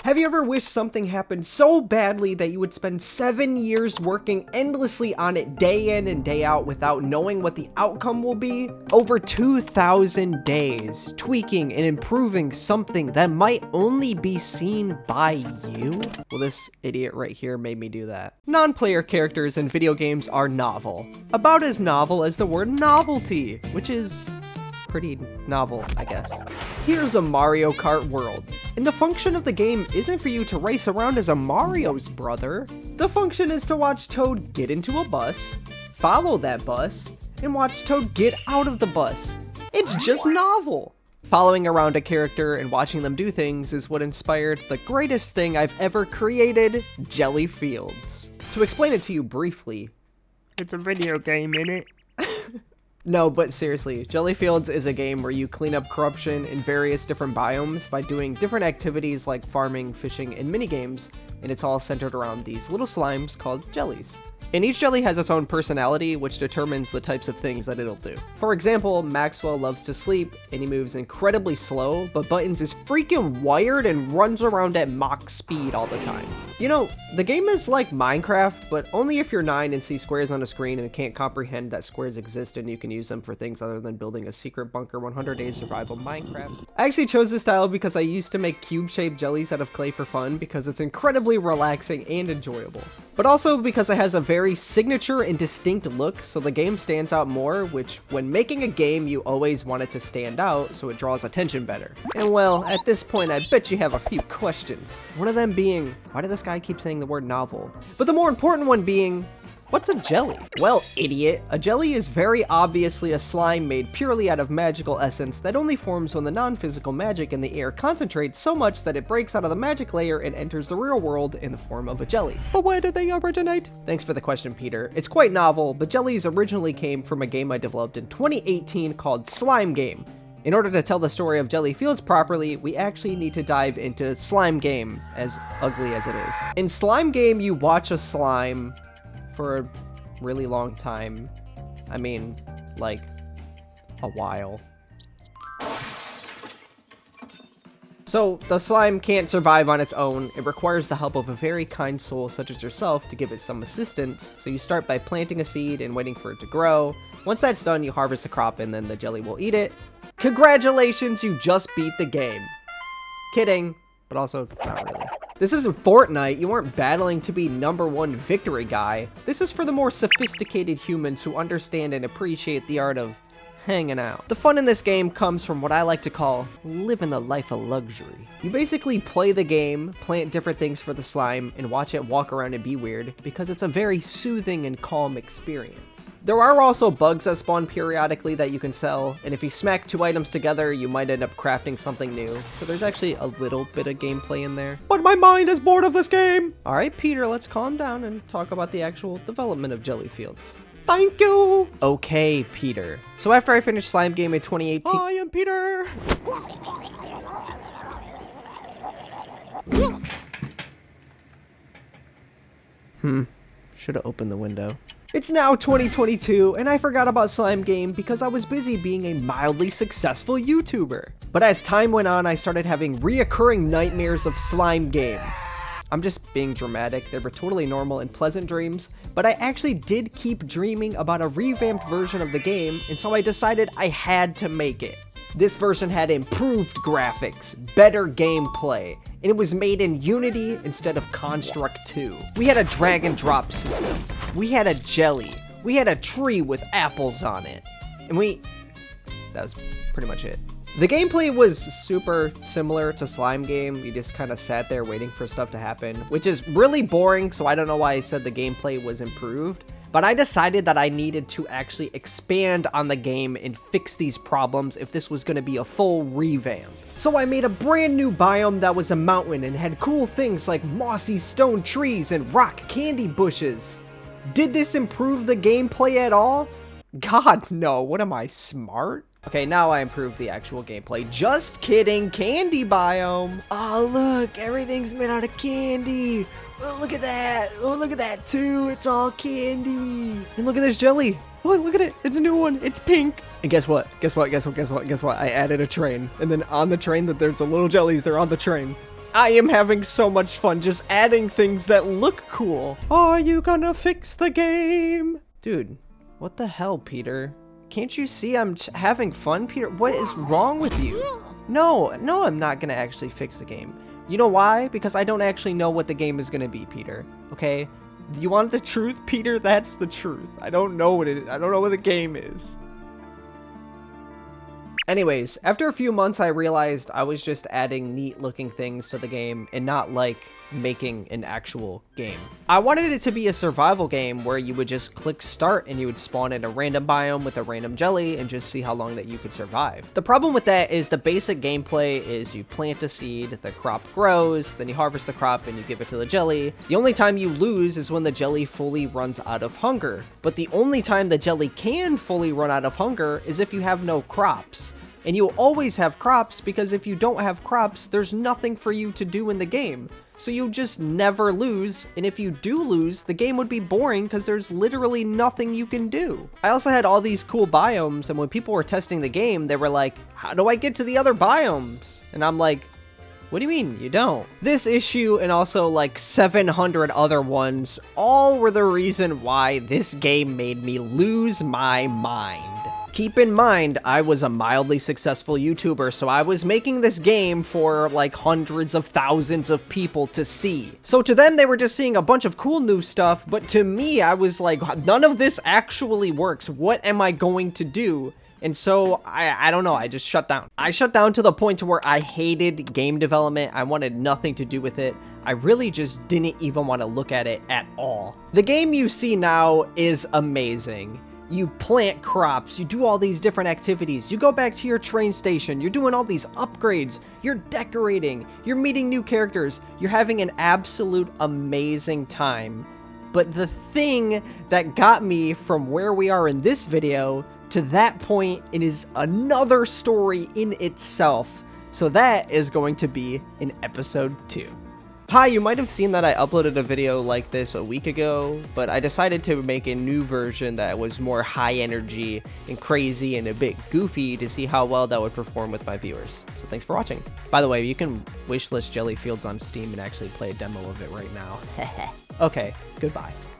Have you ever wished something happened so badly that you would spend 7 years working endlessly on it day in and day out without knowing what the outcome will be? Over 2,000 days tweaking and improving something that might only be seen by you? Well, this idiot right here made me do that. Non-player characters in video games are novel. About as novel as the word novelty, which is pretty novel, I guess. Here's a Mario Kart world, and the function of the game isn't for you to race around as a Mario's brother. The function is to watch Toad get into a bus, follow that bus, and watch Toad get out of the bus. It's just novel. Following around a character and watching them do things is what inspired the greatest thing I've ever created, Gelli Fields. To explain it to you briefly, It's a video game, innit? no, but seriously, Gelli Fields is a game where you clean up corruption in various different biomes by doing different activities like farming, fishing, and minigames, and it's all centered around these little slimes called jellies. And each jelly has its own personality, which determines the types of things that it'll do. For example, Maxwell loves to sleep, and he moves incredibly slow, but Buttons is freaking wired and runs around at Mach speed all the time. You know, the game is like Minecraft, but only if you're 9 and see squares on a screen and can't comprehend that squares exist and you can use them for things other than building a secret bunker 100 days survival Minecraft. I actually chose this style because I used to make cube-shaped jellies out of clay for fun because it's incredibly relaxing and enjoyable. But also because it has a very signature and distinct look, so the game stands out more, which when making a game you always want it to stand out so it draws attention better. And well, at this point I bet you have a few questions. One of them being, why did this guy keep saying the word novel? But the more important one being, what's a jelly? Well, idiot, a jelly is very obviously a slime made purely out of magical essence that only forms when the non-physical magic in the air concentrates so much that it breaks out of the magic layer and enters the real world in the form of a jelly. But where did they originate? Thanks for the question, Peter. It's quite novel, but jellies originally came from a game I developed in 2018 called Slime Game. In order to tell the story of Gelli Fields properly, we actually need to dive into Slime Game, as ugly as it is. In Slime Game, you watch a slime for a really long time. I mean, like, a while. So, the slime can't survive on its own. It requires the help of a very kind soul such as yourself to give it some assistance. So you start by planting a seed and waiting for it to grow. Once that's done, you harvest the crop and then the jelly will eat it. Congratulations, you just beat the game. Kidding, but also not really. This isn't Fortnite, you weren't battling to be #1 victory guy. This is for the more sophisticated humans who understand and appreciate the art of hanging out. The fun in this game comes from what I like to call living the life of luxury. You basically play the game, plant different things for the slime, and watch it walk around and be weird, because it's a very soothing and calm experience. There are also bugs that spawn periodically that you can sell, and if you smack 2 items together, you might end up crafting something new. So there's actually a little bit of gameplay in there. But my mind is bored of this game! Alright, Peter, let's calm down and talk about the actual development of Gelli Fields. Thank you! Okay, Peter. So after I finished Slime Game in 2018- I am Peter! Should've opened the window. It's now 2022, and I forgot about Slime Game because I was busy being a mildly successful YouTuber. But as time went on, I started having reoccurring nightmares of Slime Game. I'm just being dramatic, they were totally normal and pleasant dreams, but I actually did keep dreaming about a revamped version of the game, and so I decided I had to make it. This version had improved graphics, better gameplay, and it was made in Unity instead of Construct 2. We had a drag and drop system, we had a jelly, we had a tree with apples on it, and that was pretty much it. The gameplay was super similar to Slime Game. You just kind of sat there waiting for stuff to happen, which is really boring, so I don't know why I said the gameplay was improved. But I decided that I needed to actually expand on the game and fix these problems if this was going to be a full revamp. So I made a brand new biome that was a mountain and had cool things like mossy stone trees and rock candy bushes. Did this improve the gameplay at all? God, no. What am I, smart? Okay, now I improved the actual gameplay. Just kidding, candy biome. Oh, look, everything's made out of candy. Oh, look at that. Oh, look at that too. It's all candy. And look at this jelly. Oh, look at it. It's a new one. It's pink. And guess what? Guess what? I added a train. And then on the train, that there's the little jellies. They're on the train. I am having so much fun just adding things that look cool. Are you gonna fix the game? Dude, what the hell, Peter? Can't you see I'm having fun, Peter? What is wrong with you? No, I'm not gonna actually fix the game. You know why? Because I don't actually know what the game is gonna be, Peter. Okay? You want the truth, Peter? That's the truth. I don't know what it is. I don't know what the game is. Anyways, after a few months, I realized I was just adding neat looking things to the game and not like making an actual game. I wanted it to be a survival game where you would just click start and you would spawn in a random biome with a random jelly and just see how long that you could survive. The problem with that is the basic gameplay is you plant a seed, the crop grows, then you harvest the crop and you give it to the jelly. The only time you lose is when the jelly fully runs out of hunger. But the only time the jelly can fully run out of hunger is if you have no crops. And you'll always have crops because if you don't have crops, there's nothing for you to do in the game. So you'll just never lose, and if you do lose, the game would be boring because there's literally nothing you can do. I also had all these cool biomes, and when people were testing the game, they were like, how do I get to the other biomes? And I'm like, what do you mean you don't? This issue and also like 700 other ones all were the reason why this game made me lose my mind. Keep in mind, I was a mildly successful YouTuber, so I was making this game for like hundreds of thousands of people to see. So to them, they were just seeing a bunch of cool new stuff, but to me, I was like, none of this actually works. What am I going to do? And so, I don't know, I just shut down. I shut down to the point to where I hated game development. I wanted nothing to do with it. I really just didn't even want to look at it at all. The game you see now is amazing. You plant crops, you do all these different activities, you go back to your train station, you're doing all these upgrades, you're decorating, you're meeting new characters, you're having an absolute amazing time. But the thing that got me from where we are in this video to that point, it is another story in itself. So that is going to be in episode 2. Hi, you might have seen that I uploaded a video like this a week ago, but I decided to make a new version that was more high energy and crazy and a bit goofy to see how well that would perform with my viewers. So thanks for watching. By the way, you can wishlist Gelli Fields on Steam and actually play a demo of it right now. Okay, goodbye.